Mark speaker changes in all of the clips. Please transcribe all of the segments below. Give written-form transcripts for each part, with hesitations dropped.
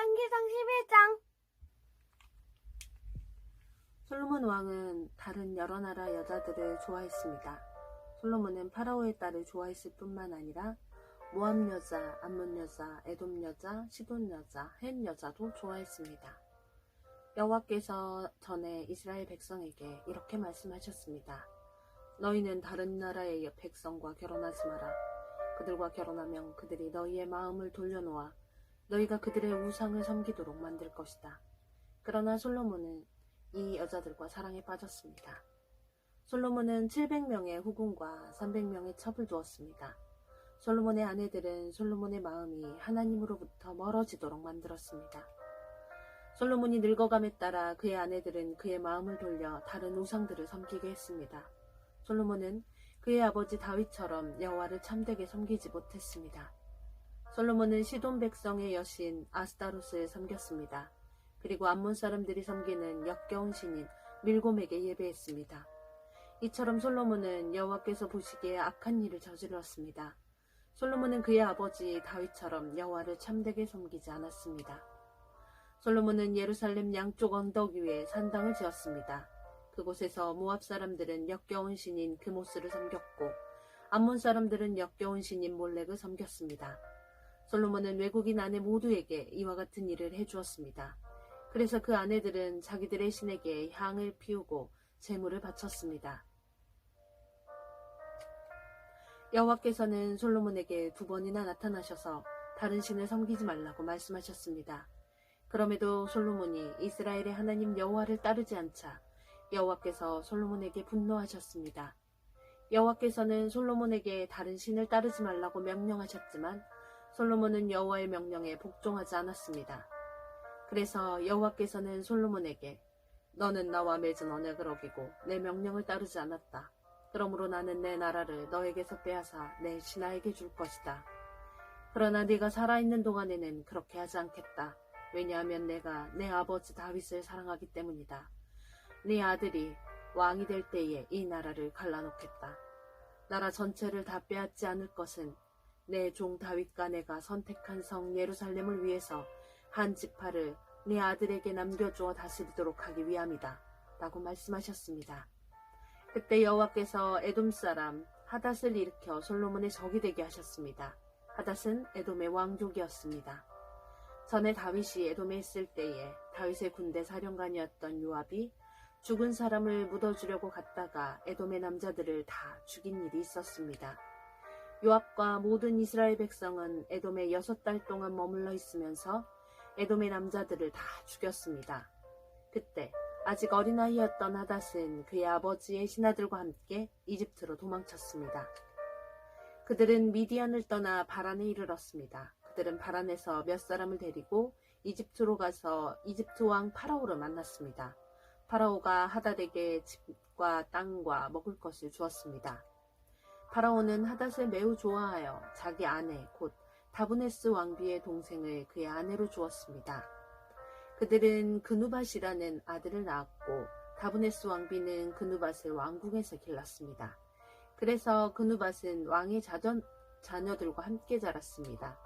Speaker 1: 창기상 11장.
Speaker 2: 솔로몬 왕은 다른 여러 나라 여자들을 좋아했습니다. 솔로몬은 파라오의 딸을 좋아했을 뿐만 아니라 모압 여자, 암몬 여자, 에돔 여자, 시돈 여자, 헷 여자도 좋아했습니다. 여호와께서 전에 이스라엘 백성에게 이렇게 말씀하셨습니다. 너희는 다른 나라의 백성과 결혼하지 마라. 그들과 결혼하면 그들이 너희의 마음을 돌려놓아 너희가 그들의 우상을 섬기도록 만들 것이다. 그러나 솔로몬은 이 여자들과 사랑에 빠졌습니다. 솔로몬은 700명의 후궁과 300명의 첩을 두었습니다. 솔로몬의 아내들은 솔로몬의 마음이 하나님으로부터 멀어지도록 만들었습니다. 솔로몬이 늙어감에 따라 그의 아내들은 그의 마음을 돌려 다른 우상들을 섬기게 했습니다. 솔로몬은 그의 아버지 다윗처럼 여호와를 참되게 섬기지 못했습니다. 솔로몬은 시돈 백성의 여신 아스타롯을 섬겼습니다. 그리고 암몬 사람들이 섬기는 역겨운 신인 밀곰에게 예배했습니다. 이처럼 솔로몬은 여호와께서 보시기에 악한 일을 저질렀습니다. 솔로몬은 그의 아버지 다윗처럼 여호와를 참되게 섬기지 않았습니다. 솔로몬은 예루살렘 양쪽 언덕 위에 산당을 지었습니다. 그곳에서 모압 사람들은 역겨운 신인 그모스를 섬겼고 암몬 사람들은 역겨운 신인 몰렉을 섬겼습니다. 솔로몬은 외국인 아내 모두에게 이와 같은 일을 해주었습니다. 그래서 그 아내들은 자기들의 신에게 향을 피우고 제물을 바쳤습니다. 여호와께서는 솔로몬에게 2번이나 나타나셔서 다른 신을 섬기지 말라고 말씀하셨습니다. 그럼에도 솔로몬이 이스라엘의 하나님 여호와를 따르지 않자 여호와께서 솔로몬에게 분노하셨습니다. 여호와께서는 솔로몬에게 다른 신을 따르지 말라고 명령하셨지만 솔로몬은 여호와의 명령에 복종하지 않았습니다. 그래서 여호와께서는 솔로몬에게 너는 나와 맺은 언약을 어기고 내 명령을 따르지 않았다. 그러므로 나는 내 나라를 너에게서 빼앗아 내 신하에게 줄 것이다. 그러나 네가 살아있는 동안에는 그렇게 하지 않겠다. 왜냐하면 내가 내 아버지 다윗을 사랑하기 때문이다. 네 아들이 왕이 될 때에 이 나라를 갈라놓겠다. 나라 전체를 다 빼앗지 않을 것은 내 종 다윗과 내가 선택한 성 예루살렘을 위해서 한 지파를 네 아들에게 남겨주어 다스리도록 하기 위함이다. 라고 말씀하셨습니다. 그때 여호와께서 에돔 사람 하닷을 일으켜 솔로몬의 적이 되게 하셨습니다. 하닷은 에돔의 왕족이었습니다. 전에 다윗이 에돔에 있을 때에 다윗의 군대 사령관이었던 요압이 죽은 사람을 묻어주려고 갔다가 에돔의 남자들을 다 죽인 일이 있었습니다. 요압과 모든 이스라엘 백성은 에돔에 6달 동안 머물러 있으면서 에돔의 남자들을 다 죽였습니다. 그때 아직 어린아이였던 하닷은 그의 아버지의 신하들과 함께 이집트로 도망쳤습니다. 그들은 미디안을 떠나 바란에 이르렀습니다. 그들은 바란에서 몇 사람을 데리고 이집트로 가서 이집트 왕 파라오를 만났습니다. 파라오가 하닷에게 집과 땅과 먹을 것을 주었습니다. 파라오는 하닷을 매우 좋아하여 자기 아내 곧 다브네스 왕비의 동생을 그의 아내로 주었습니다. 그들은 그누밧이라는 아들을 낳았고 다브네스 왕비는 그누밧을 왕궁에서 길렀습니다. 그래서 그누밧은 왕의 자녀들과 함께 자랐습니다.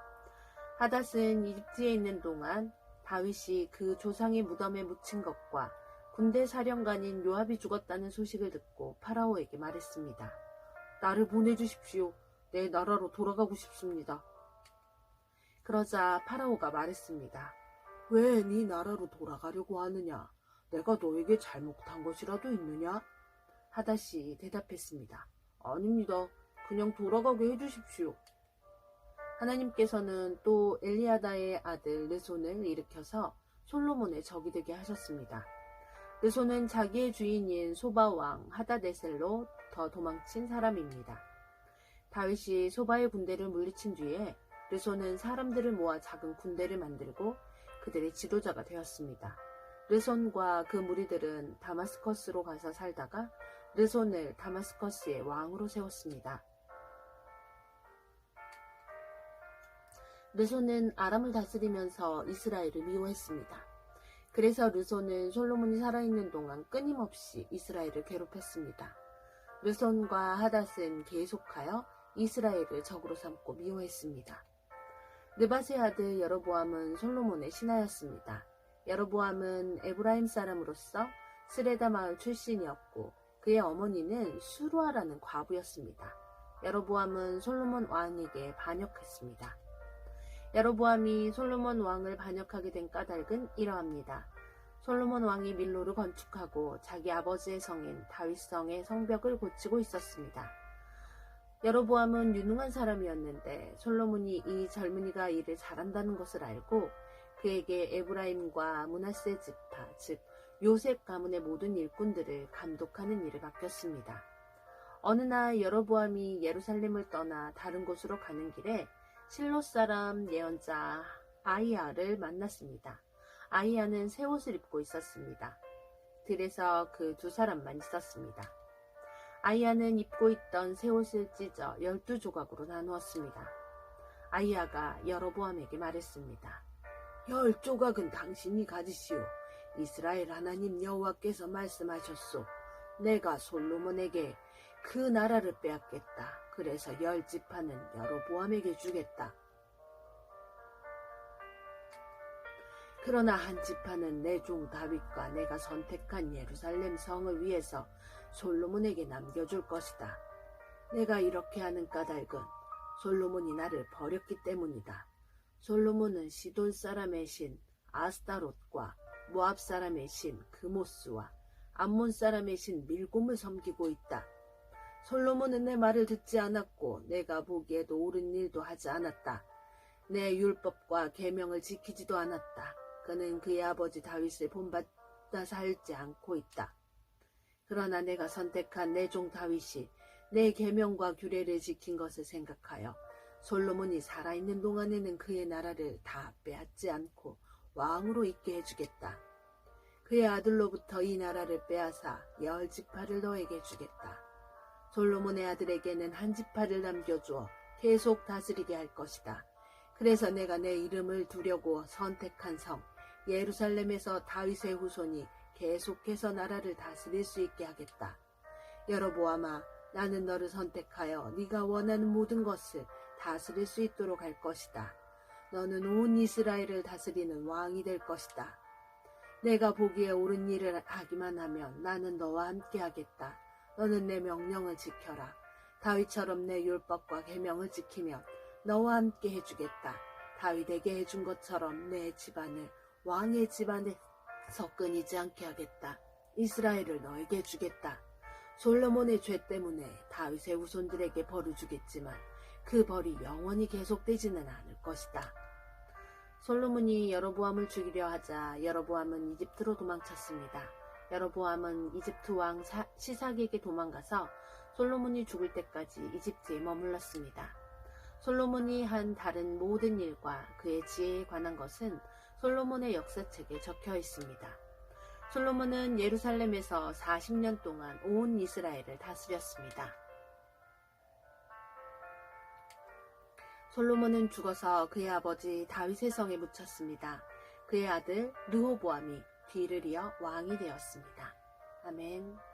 Speaker 2: 하닷은 이집트에 있는 동안 다윗이 그 조상의 무덤에 묻힌 것과 군대 사령관인 요압이 죽었다는 소식을 듣고 파라오에게 말했습니다. 나를 보내주십시오. 내 나라로 돌아가고 싶습니다. 그러자 파라오가 말했습니다. 왜 네 나라로 돌아가려고 하느냐? 내가 너에게 잘못한 것이라도 있느냐? 하닷이 대답했습니다. 아닙니다. 그냥 돌아가게 해주십시오. 하나님께서는 또 엘리아다의 아들 르손을 일으켜서 솔로몬의 적이 되게 하셨습니다. 르손은 자기의 주인인 소바왕 하다데셀로 더 도망친 사람입니다. 다윗이 소바의 군대를 물리친 뒤에 르손은 사람들을 모아 작은 군대를 만들고 그들의 지도자가 되었습니다. 르손과 그 무리들은 다마스커스로 가서 살다가 르손을 다마스커스의 왕으로 세웠습니다. 르손은 아람을 다스리면서 이스라엘을 미워했습니다. 그래서 르손은 솔로몬이 살아있는 동안 끊임없이 이스라엘을 괴롭혔습니다. 르손과 하닷은 계속하여 이스라엘을 적으로 삼고 미워했습니다. 느밧의 아들 여로보암은 솔로몬의 신하였습니다. 여로보암은 에브라임 사람으로서 스레다 마을 출신이었고 그의 어머니는 수루아라는 과부였습니다. 여로보암은 솔로몬 왕에게 반역했습니다. 여로보암이 솔로몬 왕을 반역하게 된 까닭은 이러합니다. 솔로몬 왕이 밀로를 건축하고 자기 아버지의 성인 다윗성의 성벽을 고치고 있었습니다. 여로보암은 유능한 사람이었는데 솔로몬이 이 젊은이가 일을 잘한다는 것을 알고 그에게 에브라임과 므낫세 지파, 즉 요셉 가문의 모든 일꾼들을 감독하는 일을 맡겼습니다. 어느 날 여로보암이 예루살렘을 떠나 다른 곳으로 가는 길에 실로 사람 예언자 아히야를 만났습니다. 아히야는 새 옷을 입고 있었습니다. 들에서 그 두 사람만 있었습니다. 아히야는 입고 있던 새 옷을 찢어 12조각으로 나누었습니다. 아히야가 여로보암에게 말했습니다. 10조각은 당신이 가지시오. 이스라엘 하나님 여호와께서 말씀하셨소. 내가 솔로몬에게 그 나라를 빼앗겠다. 그래서 10지파는 여로보암에게 주겠다. 그러나 한 지파는 내 종 다윗과 내가 선택한 예루살렘 성을 위해서 솔로몬에게 남겨줄 것이다. 내가 이렇게 하는 까닭은 솔로몬이 나를 버렸기 때문이다. 솔로몬은 시돈 사람의 신 아스타롯과 모압 사람의 신 그모스와 암몬 사람의 신 밀곰을 섬기고 있다. 솔로몬은 내 말을 듣지 않았고 내가 보기에도 옳은 일도 하지 않았다. 내 율법과 계명을 지키지도 않았다. 그는 그의 아버지 다윗을 본받아 살지 않고 있다. 그러나 내가 선택한 내 종 다윗이 내 계명과 규례를 지킨 것을 생각하여 솔로몬이 살아있는 동안에는 그의 나라를 다 빼앗지 않고 왕으로 있게 해주겠다. 그의 아들로부터 이 나라를 빼앗아 10지파를 너에게 주겠다. 솔로몬의 아들에게는 한 지파를 남겨주어 계속 다스리게 할 것이다. 그래서 내가 내 이름을 두려고 선택한 성 예루살렘에서 다윗의 후손이 계속해서 나라를 다스릴 수 있게 하겠다. 여로보암아, 나는 너를 선택하여 네가 원하는 모든 것을 다스릴 수 있도록 할 것이다. 너는 온 이스라엘을 다스리는 왕이 될 것이다. 내가 보기에 옳은 일을 하기만 하면 나는 너와 함께 하겠다. 너는 내 명령을 지켜라. 다윗처럼 내 율법과 계명을 지키면 너와 함께 해주겠다. 다윗에게 해준 것처럼 내 집안을 왕의 집안에서 끊이지 않게 하겠다. 이스라엘을 너에게 주겠다. 솔로몬의 죄 때문에 다윗의 후손들에게 벌을 주겠지만 그 벌이 영원히 계속되지는 않을 것이다. 솔로몬이 여로보암을 죽이려 하자 여로보암은 이집트로 도망쳤습니다. 여로보암은 이집트 왕 시삭에게 도망가서 솔로몬이 죽을 때까지 이집트에 머물렀습니다. 솔로몬이 한 다른 모든 일과 그의 지혜에 관한 것은 솔로몬의 역사책에 적혀 있습니다. 솔로몬은 예루살렘에서 40년 동안 온 이스라엘을 다스렸습니다. 솔로몬은 죽어서 그의 아버지 다윗의 성에 묻혔습니다. 그의 아들 르호보암이 뒤를 이어 왕이 되었습니다. 아멘.